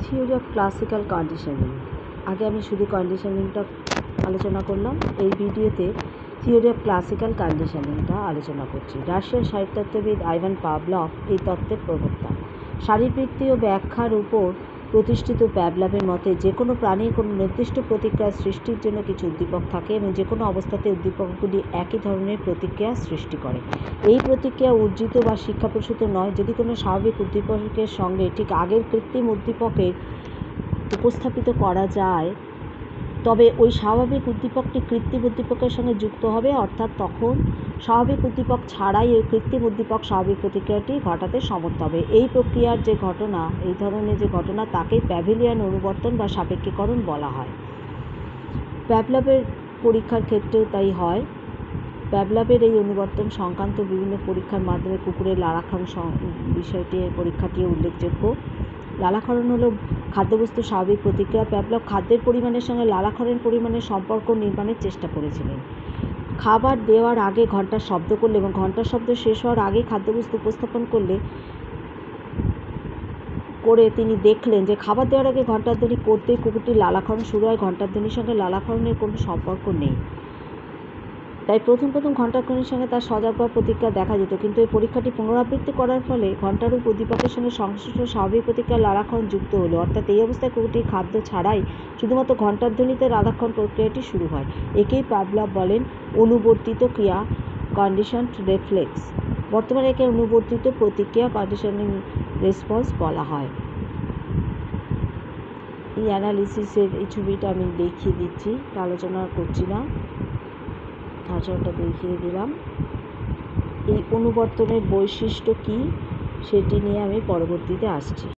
Theory of classical conditioning. আগে আমি শুধু কন্ডিশনিংটা আলোচনা করলাম। এই ভিডিওতে থিওরি অফ ক্লাসিক্যাল কন্ডিশনিংটা আলোচনা করছি। রাশিয়ার শারীরতত্ত্ববিদ আইভান পাভলভ এই তত্ত্বের প্রবক্তা। শারীরবৃত্তি ও ব্যাখ্যার উপর প্রতিষ্ঠিত প্যাভলভের মতে যে কোনো প্রাণীর কোনো নির্দিষ্ট প্রতিক্রিয়া সৃষ্টির জন্য কিছু উদ্দীপক থাকে এবং যে কোনো অবস্থাতে উদ্দীপকগুলি একই ধরনের প্রতিক্রিয়া সৃষ্টি করে। এই প্রতিক্রিয়া অর্জিত বা শিক্ষাপ্রসূত নয়। যদি কোনো স্বাভাবিক উদ্দীপকের সঙ্গে ঠিক আগের কৃত্রিম উদ্দীপকের উপস্থাপিত করা যায়, তবে ওই স্বাভাবিক উদ্দীপকটি কৃত্রিম উদ্দীপকের সঙ্গে যুক্ত হবে, অর্থাৎ তখন স্বাভাবিক উদ্দীপক ছাড়াই ওই কৃত্রিম উদ্দীপক স্বাভাবিক প্রতিক্রিয়াটি ঘটাতে সমর্থ হবে। এই প্রক্রিয়ার যে ঘটনা, এই ধরনের যে ঘটনা, তাকেই প্যাভিলিয়ান অনুবর্তন বা সাপেক্ষীকরণ বলা হয়। প্যাভলভের পরীক্ষার ক্ষেত্রেও তাই হয়। প্যাভলভের এই অনুবর্তন সংক্রান্ত বিভিন্ন পরীক্ষার মাধ্যমে কুকুরের লালাক্ষরণ পরীক্ষাটিও উল্লেখযোগ্য। লালাক্ষরণ হলো খাদ্যবস্তুর স্বাভাবিক প্রতিক্রিয়া। প্যাভলভ খাদ্যের পরিমাণের সঙ্গে লালাক্ষরণের পরিমাণের সম্পর্ক নির্মাণের চেষ্টা করেছিলেন। খাবার দেওয়ার আগে ঘণ্টার শব্দ করলে এবং ঘণ্টার শব্দ শেষ হওয়ার আগেই খাদ্যবস্তু উপস্থাপন করে তিনি দেখলেন যে খাবার দেওয়ার আগে ঘণ্টার ধ্বনি করতেই কুকুরটির লালাক্ষরণ শুরু হয়। ঘণ্টার ধ্বনির সঙ্গে লালাক্ষরণের কোনো সম্পর্ক নেই। তাই প্রথম ঘণ্টার ধ্বনির সঙ্গে তার সজাগ বা প্রতিক্রিয়া দেখা যেত, কিন্তু এই পরীক্ষাটি পুনরাবৃত্তি করার ফলে ঘণ্টারূপ উদ্দীপকের সঙ্গে সংশ্লিষ্ট স্বাভাবিক প্রতিক্রিয়া লালাক্ষরণ যুক্ত হলো, অর্থাৎ এই অবস্থায় কুকুরটির খাদ্য ছাড়াই শুধুমাত্র ঘণ্টার ধ্বনিতে লালাক্ষরণ প্রক্রিয়াটি শুরু হয়। একেই পাভলভ বলেন অনুবর্তিত ক্রিয়া, কন্ডিশনড রিফ্লেক্স। বর্তমানে একে অনুবর্তিত প্রতিক্রিয়া, কন্ডিশনিং রেসপন্স বলা হয়। এই অ্যানালিসিসের এই ছবিটা আমি দেখিয়ে দিচ্ছি, আলোচনা করছি না, আচরণটা দেখিয়ে দিলাম। এই অনুবর্তনের বৈশিষ্ট্য কী সেটি নিয়ে আমি পরবর্তীতে আসছি।